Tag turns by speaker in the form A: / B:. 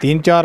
A: 3-4